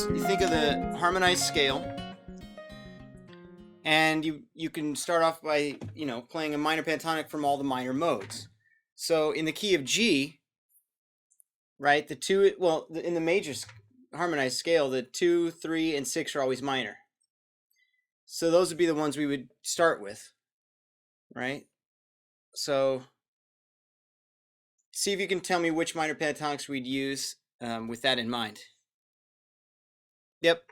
is you think of the harmonized scale, and you can start off by playing a minor pentatonic from all the minor modes. So in the key of G, right, in the major harmonized scale, the 2, 3, and 6 are always minor. So those would be the ones we would start with, right? So see if you can tell me which minor pentatonics we'd use with that in mind. Yep.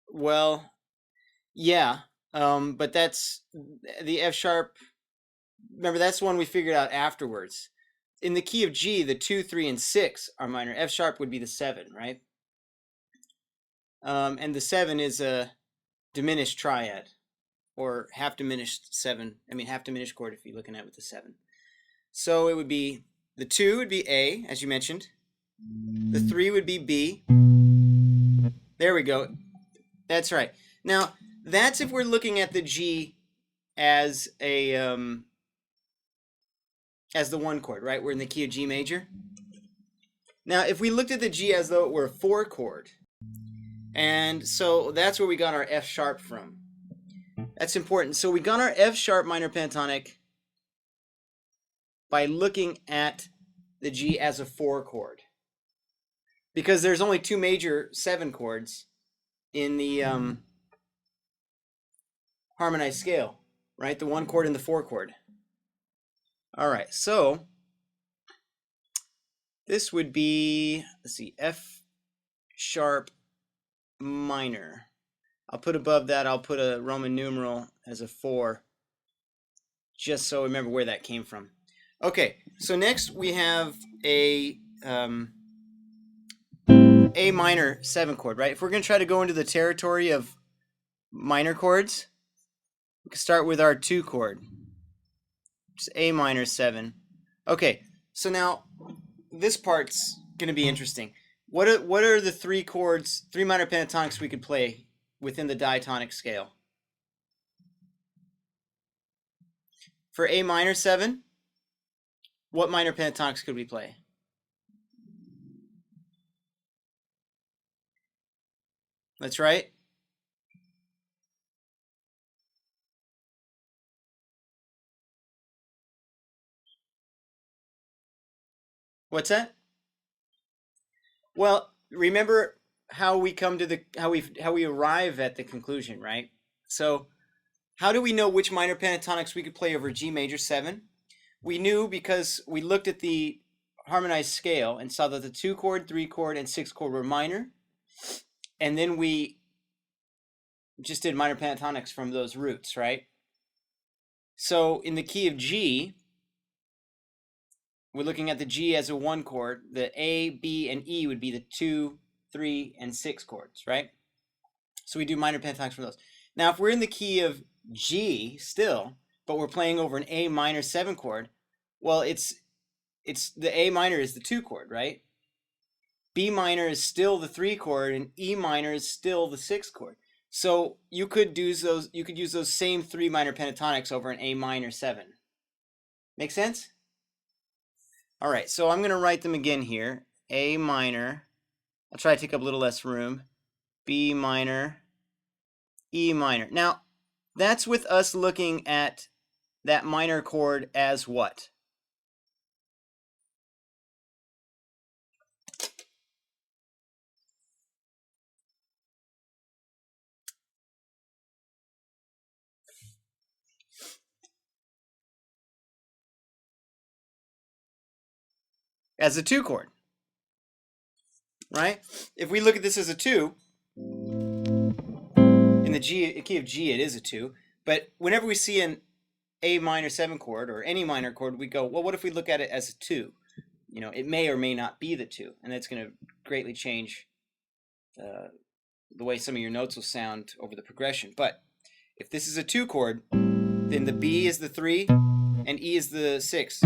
Well, yeah, but that's the F sharp. Remember, that's the one we figured out afterwards. In the key of G, the 2, 3, and 6 are minor. F sharp would be the 7, right? And the 7 is a diminished triad, or half diminished chord if you're looking at it with the 7. So it would be, the 2 would be A, as you mentioned. The 3 would be B. There we go. That's right. Now, that's if we're looking at the G as the 1 chord, right? We're in the key of G major. Now, if we looked at the G as though it were a 4 chord, and so that's where we got our F sharp from. That's important. So we got our F sharp minor pentatonic by looking at the G as a 4 chord, because there's only 2 major 7 chords in the harmonized scale, right? The 1 chord and the 4 chord. All right, so this would be, let's see, F sharp minor. I'll put above that, I'll put a Roman numeral as a 4, just so I remember where that came from. Okay, so next we have a minor 7 chord, right? If we're going to try to go into the territory of minor chords, we can start with our 2 chord. Just A minor 7. Okay, so now this part's going to be interesting. What are the 3 chords, 3 minor pentatonics we could play within the diatonic scale? For A minor 7, what minor pentatonics could we play? That's right. What's that? Well, remember how we come to how we arrive at the conclusion, right? So, how do we know which minor pentatonics we could play over G major 7? We knew because we looked at the harmonized scale and saw that the 2 chord, 3 chord, and 6 chord were minor. And then we just did minor pentatonics from those roots, right? So in the key of G, we're looking at the G as a 1 chord. The A, B, and E would be the 2, 3, and 6 chords, right? So we do minor pentatonics for those. Now, if we're in the key of G still, but we're playing over an A minor 7 chord, well, it's the A minor is the 2 chord, right? B minor is still the 3 chord, and E minor is still the 6 chord. So you could use those same 3 minor pentatonics over an A minor 7. Make sense? All right, so I'm going to write them again here. A minor, I'll try to take up a little less room. B minor, E minor. Now, that's with us looking at that minor chord as what? As a 2 chord, right? If we look at this as a 2, in the key of G, it is a 2. But whenever we see an A minor 7 chord or any minor chord, we go, well, what if we look at it as a 2? It may or may not be the 2, and that's going to greatly change the way some of your notes will sound over the progression. But if this is a 2 chord, then the B is the 3 and E is the 6.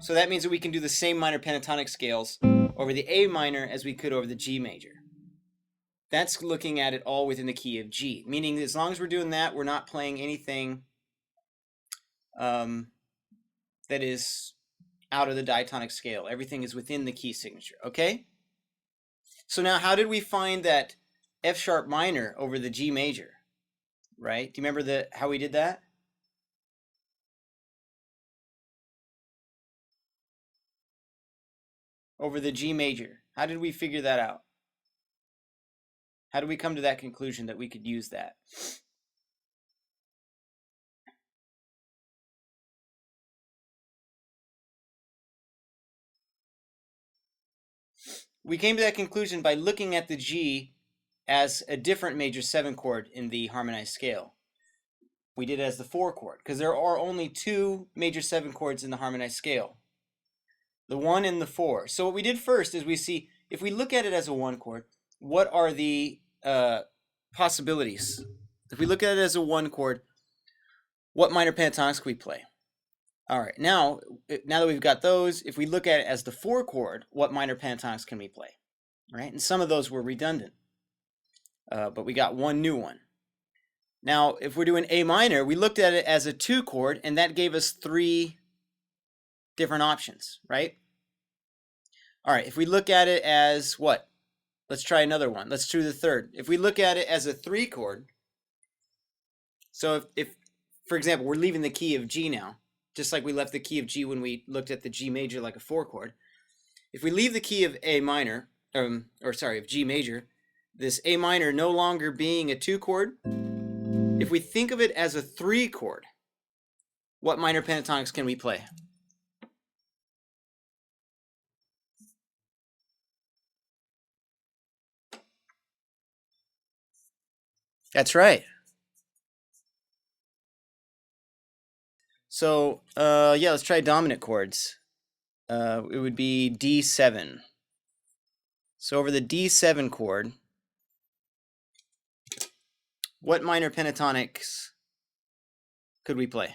So that means that we can do the same minor pentatonic scales over the A minor as we could over the G major. that's looking at it all within the key of G, meaning as long as we're doing that, we're not playing anything that is out of the diatonic scale. Everything is within the key signature, okay? So now how did we find that F sharp minor over the G major, right? Do you remember how we did that? Over the G major. How did we figure that out? How did we come to that conclusion that we could use that? We came to that conclusion by looking at the G as a different major 7 chord in the harmonized scale. We did it as the 4 chord because there are only 2 major 7 chords in the harmonized scale, the 1 and the 4. So what we did first is we see, if we look at it as a 1 chord, what are the possibilities? If we look at it as a 1 chord, what minor pentatonics can we play? All right, now that we've got those, if we look at it as the 4 chord, what minor pentatonics can we play? Right, and some of those were redundant, but we got one new one. Now, if we're doing A minor, we looked at it as a 2 chord, and that gave us 3 different options, right? All right, if we look at it as what? Let's try another one. Let's do the third. If we look at it as a 3 chord, so if for example, we're leaving the key of G now, just like we left the key of G when we looked at the G major like a 4 chord. If we leave the key of A minor, of G major, this A minor no longer being a 2 chord, if we think of it as a 3 chord, what minor pentatonics can we play? That's right. So, yeah, let's try dominant chords. It would be D7. So over the D7 chord, what minor pentatonics could we play?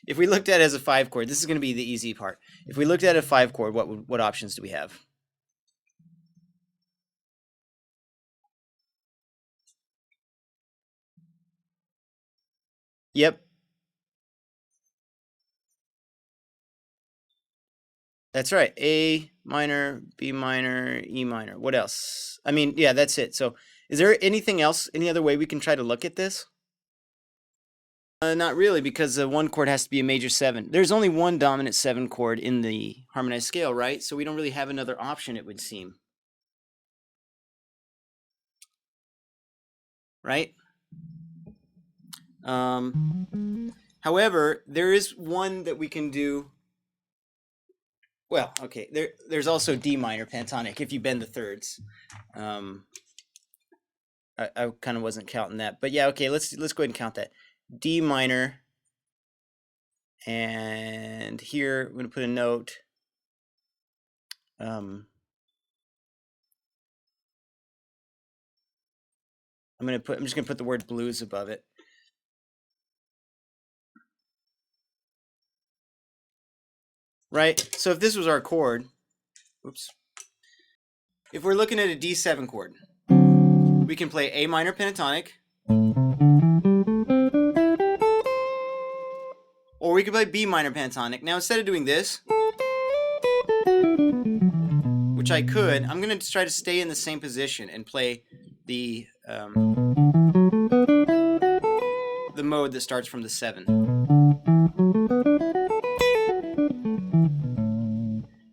If we looked at it as a 5 chord, this is going to be the easy part. If we looked at a 5 chord, what options do we have? Yep. That's right. A minor, B minor, E minor. What else? I mean, yeah, that's it. So is there anything else, any other way we can try to look at this? Not really, because the 1 chord has to be a major 7. There's only one dominant 7 chord in the harmonized scale, right? So we don't really have another option, it would seem. Right? However, there is one that we can do. Well, okay, there's also D minor pentatonic if you bend the thirds. I kind of wasn't counting that, but yeah, okay, let's go ahead and count that. D minor, and here I'm going to put a note. I'm just going to put the word blues above it. Right? So if this was our chord, oops. If we're looking at a D7 chord, we can play A minor pentatonic, or we could play B minor pentatonic. Now instead of doing this, which I could, I'm going to try to stay in the same position and play the mode that starts from the 7.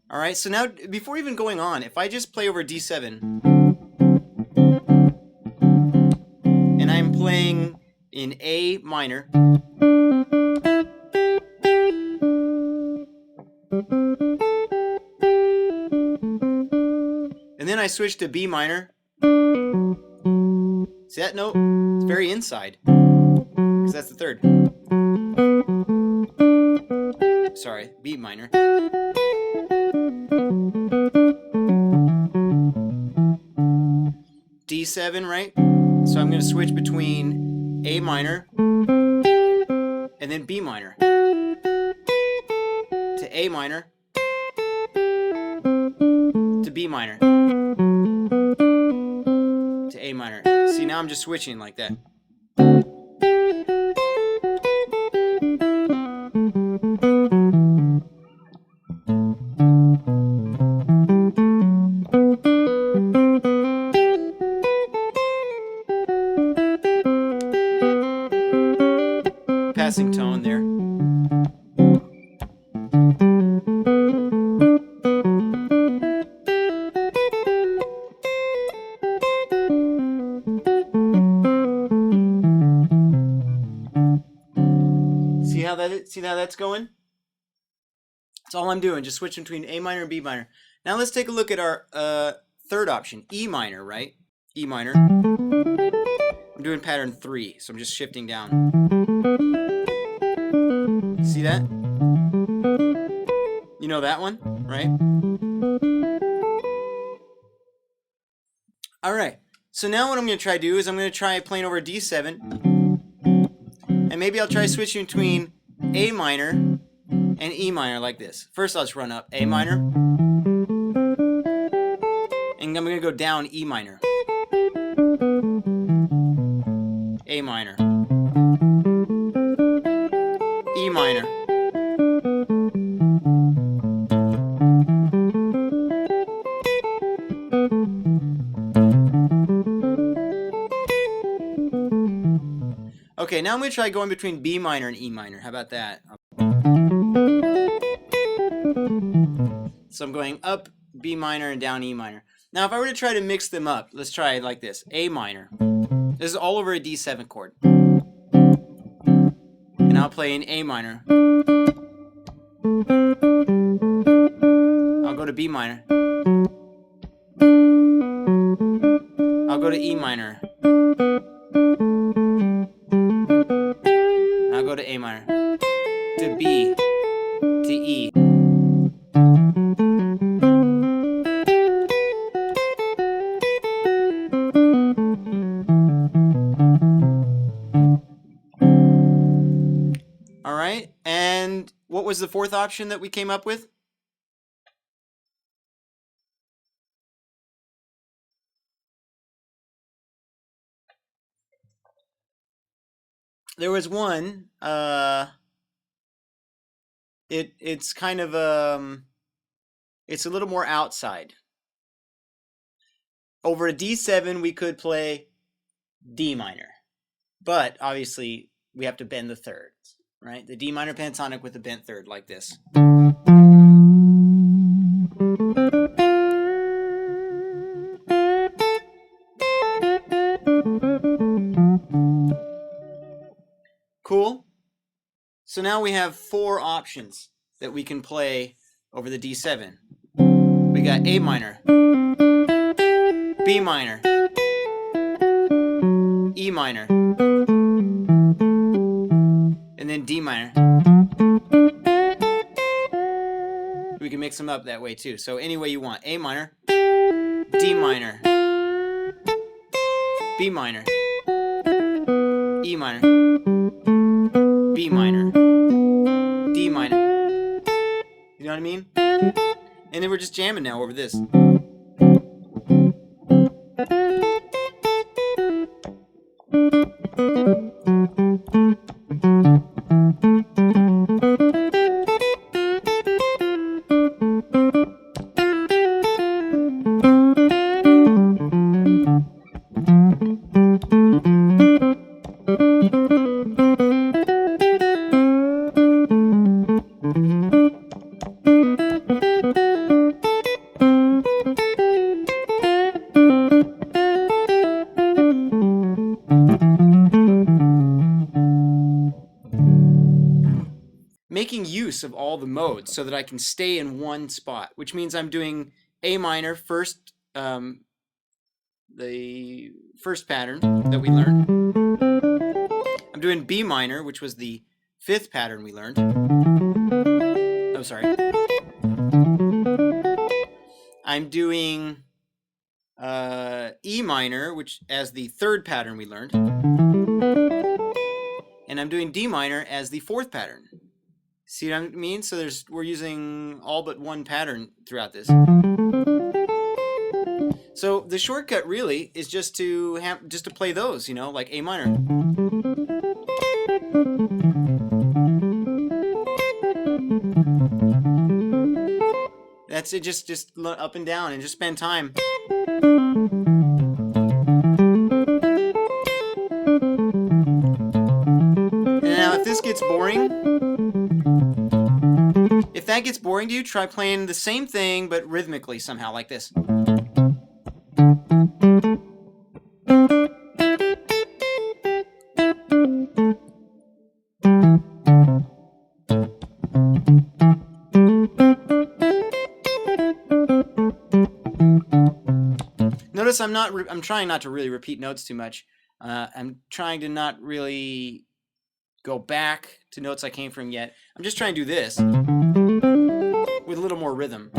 All right, so now before even going on, if I just play over D7 and I'm playing in A minor, and then I switch to B minor, see that note? It's very inside, because that's the third. Sorry, B minor. D7, right? So I'm going to switch between A minor and then B minor to A minor to B minor to A See, now I'm just switching like that. Passing tone there. See how that's going? That's all I'm doing, just switching between A minor and B minor. Now let's take a look at our third option, E minor, right? E minor. I'm doing pattern 3, so I'm just shifting down. See that? You know that one, right? All right. So now what I'm going to try to do is I'm going to try playing over D7. And maybe I'll try switching between A minor and E minor like this. First I'll just run up A minor. And I'm going to go down E minor. A minor. E minor. Okay, now I'm going to try going between B minor and E minor. How about that? So I'm going up B minor and down E minor. Now if I were to try to mix them up, let's try it like this. A minor. This is all over a D7 chord. And I'll play in A minor. I'll go to B minor. I'll go to E minor. I'll go to A minor. To B. To E. All right, and what was the fourth option that we came up with? There was one, it's kind of, it's a little more outside. Over a D7, we could play D minor, but obviously we have to bend the thirds, right? The D minor pentatonic with a bent third like this. Cool. So now we have 4 options that we can play over the D7. We got A minor, B minor, E minor, and then D minor. We can mix them up that way too. So any way you want. A minor, D minor, B minor, E minor, B minor, D minor. You know what I mean? And then we're just jamming now over this. Making use of all the modes so that I can stay in one spot, which means I'm doing A minor first, the first pattern that we learned. I'm doing B minor, which was the 5th pattern we learned. Oh, sorry. I'm doing E minor, which as the 3rd pattern we learned. And I'm doing D minor as the 4th pattern. See what I mean? So we're using all but one pattern throughout this. So the shortcut really is just to play those, you know, like A minor. That's it, just up and down and just spend time. And now if this gets boring, if that gets boring to you, try playing the same thing but rhythmically somehow, like this. Notice I'm trying not to really repeat notes too much. I'm trying to not really go back to notes I came from yet. I'm just trying to do this with a little more rhythm.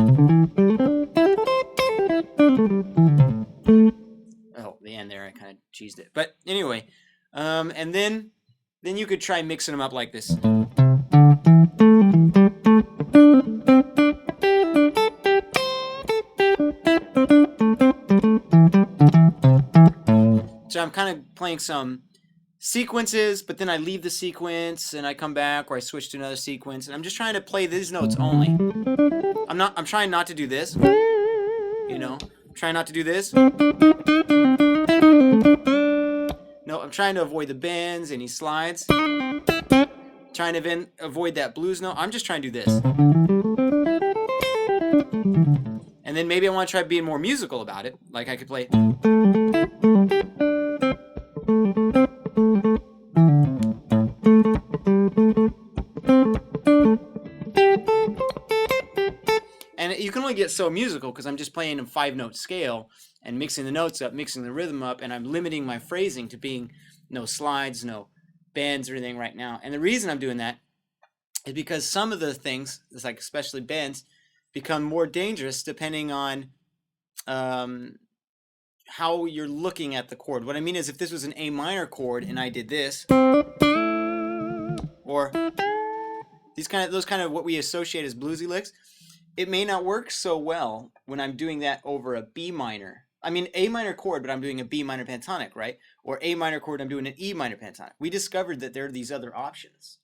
Oh, the end there, I kind of cheesed it. But anyway, and then you could try mixing them up like this. So I'm kind of playing some sequences, but then I leave the sequence and I come back, or I switch to another sequence, and I'm just trying to play these notes only. I'm trying not to do this. You know, I'm trying not to do this. No, I'm trying to avoid the bends, any slides. Trying to avoid that blues note. I'm just trying to do this. And then maybe I want to try being more musical about it. Like I could play. And you can only get so musical because I'm just playing a 5-note scale and mixing the notes up, mixing the rhythm up, and I'm limiting my phrasing to being no slides, no bends or anything right now. And the reason I'm doing that is because some of the things, it's like especially bends, become more dangerous depending on how you're looking at the chord. What I mean is if this was an A minor chord and I did this, or those kind of what we associate as bluesy licks, it may not work so well when I'm doing that over a B minor. I mean, A minor chord, but I'm doing a B minor pentatonic, right? Or A minor chord, I'm doing an E minor pentatonic. We discovered that there are these other options.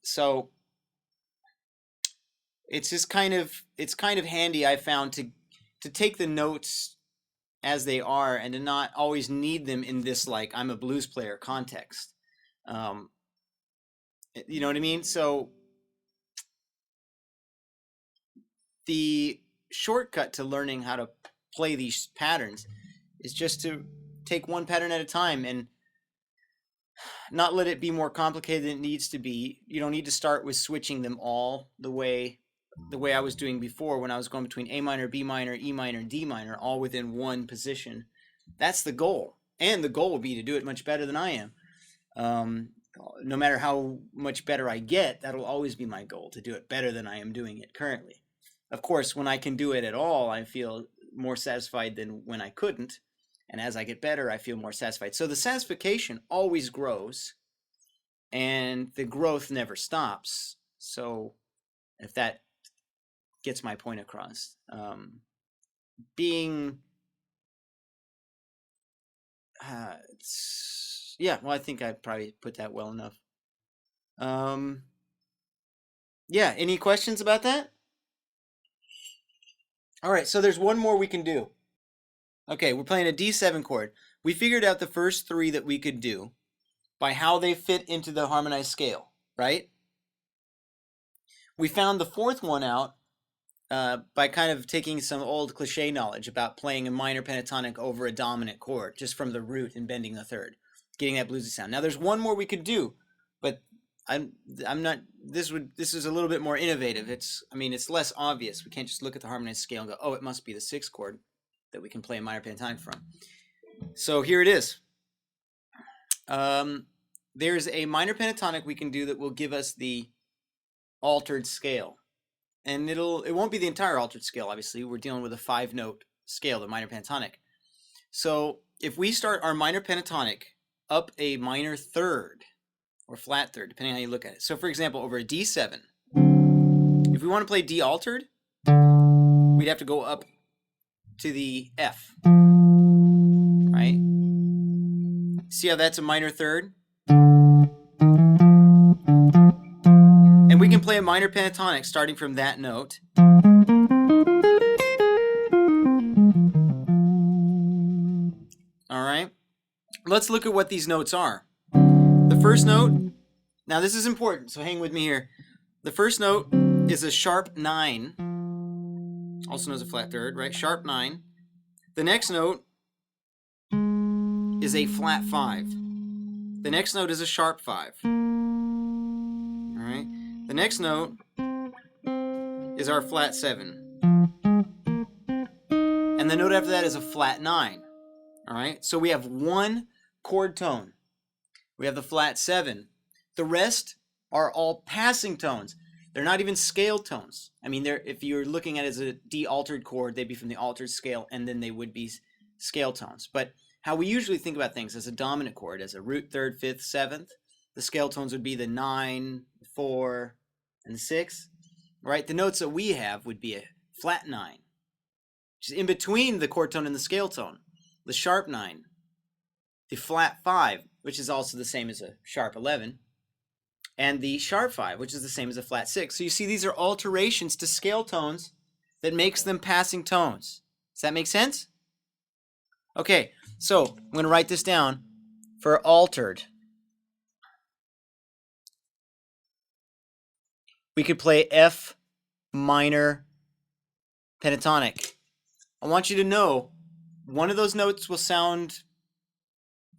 So it's just kind of handy, I found, to take the notes as they are and to not always need them in this, like, I'm a blues player context. You know what I mean? So the shortcut to learning how to play these patterns is just to take one pattern at a time and not let it be more complicated than it needs to be. You don't need to start with switching them all the way I was doing before when I was going between A minor, B minor, E minor, and D minor, all within one position. That's the goal. And the goal will be to do it much better than I am. No matter how much better I get, that'll always be my goal, to do it better than I am doing it currently. Of course, when I can do it at all, I feel more satisfied than when I couldn't. And as I get better, I feel more satisfied. So the satisfaction always grows, and the growth never stops. So if that gets my point across, yeah, well, I think I probably put that well enough. Yeah, any questions about that? All right, so there's one more we can do. Okay, we're playing a D7 chord. We figured out the first 3 that we could do by how they fit into the harmonized scale, right? We found the 4th one out by kind of taking some old cliche knowledge about playing a minor pentatonic over a dominant chord, just from the root and bending the 3rd, getting that bluesy sound. Now there's one more we could do, but I'm not. This is a little bit more innovative. It's less obvious. We can't just look at the harmonized scale and go, oh, it must be the 6th chord that we can play a minor pentatonic from. So here it is. There's a minor pentatonic we can do that will give us the altered scale. And it won't be the entire altered scale, obviously. We're dealing with a 5-note scale, the minor pentatonic. So if we start our minor pentatonic up a minor 3rd, or flat 3rd, depending on how you look at it. So for example, over a D7, if we want to play D altered, we'd have to go up to the F, right? See how that's a minor third? And we can play a minor pentatonic starting from that note. All right? Let's look at what these notes are. The first note, now this is important, so hang with me here. The first note is a sharp 9, also known as a flat third, right? Sharp 9. The next note is a flat 5. The next note is a sharp 5. All right? The next note is our flat 7. And the note after that is a flat 9. All right? So we have one chord tone. We have the flat 7. The rest are all passing tones. They're not even scale tones. I mean, if you're looking at it as a D altered chord, they'd be from the altered scale, and then they would be scale tones. But how we usually think about things as a dominant chord, as a root, 3rd, 5th, 7th, the scale tones would be the 9, 4, and the 6. Right? The notes that we have would be a flat 9, which is in between the chord tone and the scale tone. The sharp 9, the flat 5, which is also the same as a sharp 11, and the sharp 5, which is the same as a flat 6. So you see these are alterations to scale tones that makes them passing tones. Does that make sense? Okay, so I'm going to write this down for altered. We could play F minor pentatonic. I want you to know one of those notes will sound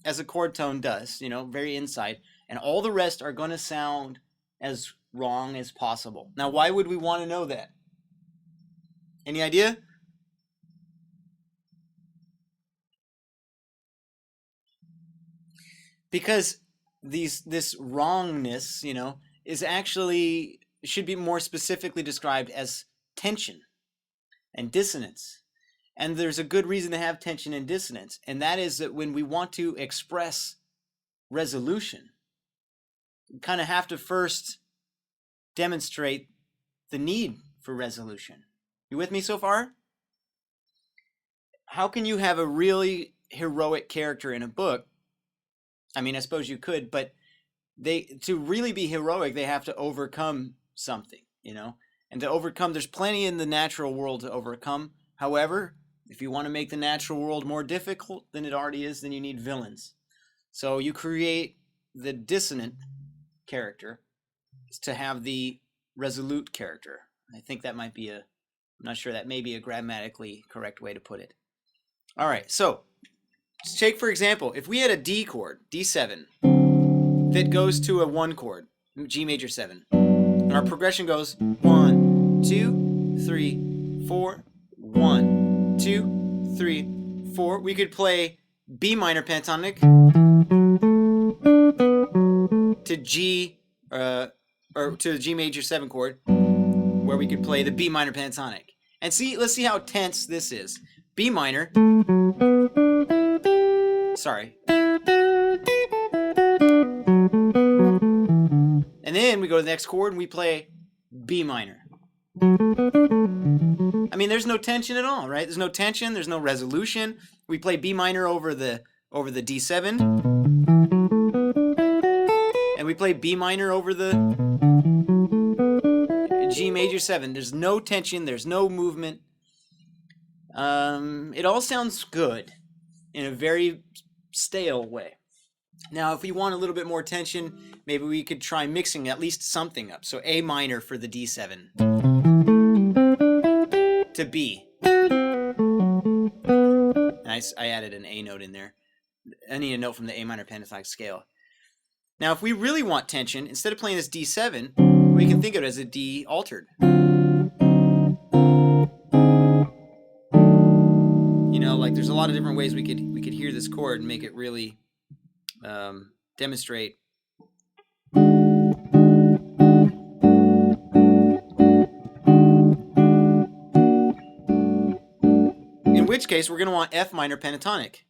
as a chord tone does, very inside, and all the rest are going to sound as wrong as possible. Now, why would we want to know that? Any idea? Because this wrongness, is actually should be more specifically described as tension and dissonance. And there's a good reason to have tension and dissonance, and that is that when we want to express resolution, we kind of have to first demonstrate the need for resolution. You with me so far? How can you have a really heroic character in a book? I mean, I suppose you could, but to really be heroic, they have to overcome something, And to overcome, there's plenty in the natural world to overcome. However, if you want to make the natural world more difficult than it already is, then you need villains. So you create the dissonant character to have the resolute character. I think that might be I'm not sure, that may be a grammatically correct way to put it. All right, so take, for example, if we had a D chord, D7, that goes to a 1 chord, G major 7, and our progression goes 1, 2, 3, 4, 1, 2, 3, 4. We could play B minor pentatonic to G, or to the G major 7 chord, where we could play the B minor pentatonic. And let's see how tense this is. B minor. Sorry. And then we go to the next chord and we play B minor. I mean, there's no tension at all, right? There's no tension, there's no resolution. We play B minor over the D7. And we play B minor over the G major 7. There's no tension, there's no movement. It all sounds good in a very stale way. Now, if we want a little bit more tension, maybe we could try mixing at least something up. So A minor for the D7 to B. And I added an A note in there. I need a note from the A minor pentatonic scale. Now, if we really want tension, instead of playing this D7, we can think of it as a D altered. Like there's a lot of different ways we could hear this chord and make it really demonstrate. In which case, we're going to want F minor pentatonic.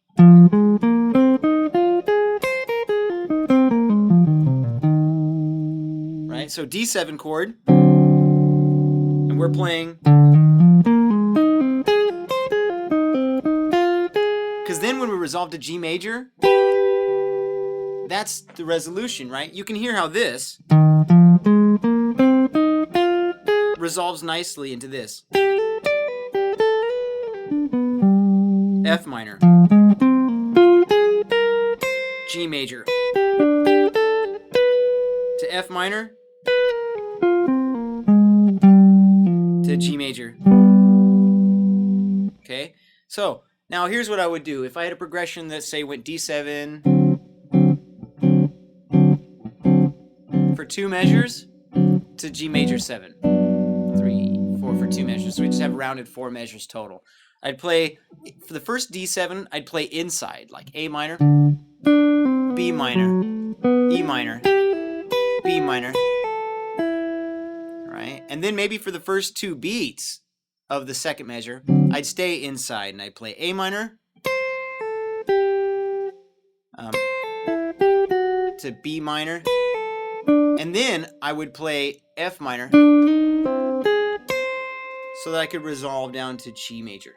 Right? So D7 chord, and we're playing resolve to G major, that's the resolution, right? You can hear how this resolves nicely into this. F minor, G major, to F minor, to G major. Okay, so now here's what I would do. If I had a progression that, say, went D7 for 2 measures to G major 7, 3, 4 for 2 measures. So we just have rounded 4 measures total. I'd play, for the first D7, I'd play inside, like A minor, B minor, E minor, B minor, right? And then maybe for the first 2 beats of the second measure, I'd stay inside and I'd play A minor to B minor, and then I would play F minor so that I could resolve down to G major.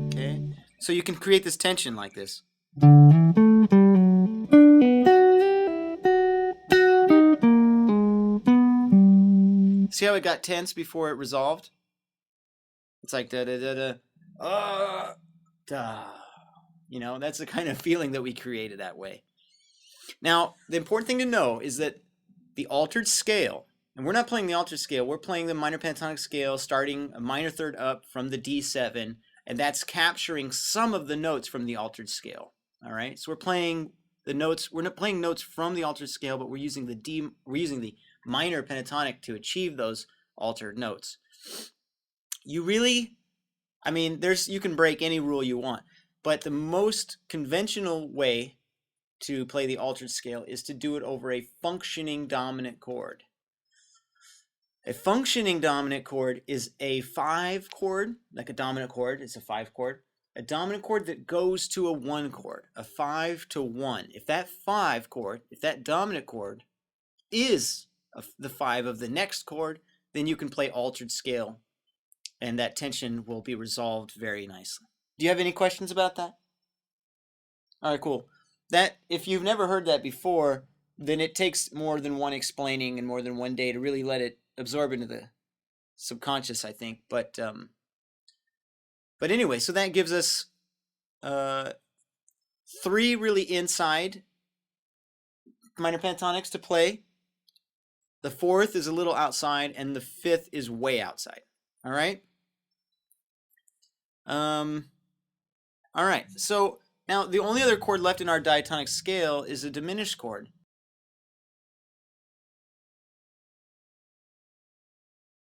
Okay, so you can create this tension like this. See how it got tense before it resolved? It's like da da da da, da. You know, that's the kind of feeling that we created that way. Now, the important thing to know is that the altered scale, and we're not playing the altered scale, we're playing the minor pentatonic scale starting a minor third up from the D7, and that's capturing some of the notes from the altered scale. All right, so we're playing the notes. We're not playing notes from the altered scale, but we're using the minor pentatonic to achieve those altered notes. You really, I mean, you can break any rule you want, but the most conventional way to play the altered scale is to do it over a functioning dominant chord. A functioning dominant chord is a 5 chord, like a dominant chord, it's a 5 chord. A dominant chord that goes to a 1 chord, a 5 to 1. If that 5 chord, if that dominant chord is the 5 of the next chord, then you can play altered scale, and that tension will be resolved very nicely. Do you have any questions about that? All right, cool. That, if you've never heard that before, then it takes more than one explaining and more than one day to really let it absorb into the subconscious, I think. But anyway, so that gives us 3 really inside minor pentatonics to play. The 4th is a little outside, and the 5th is way outside. All right? All right, so now the only other chord left in our diatonic scale is a diminished chord.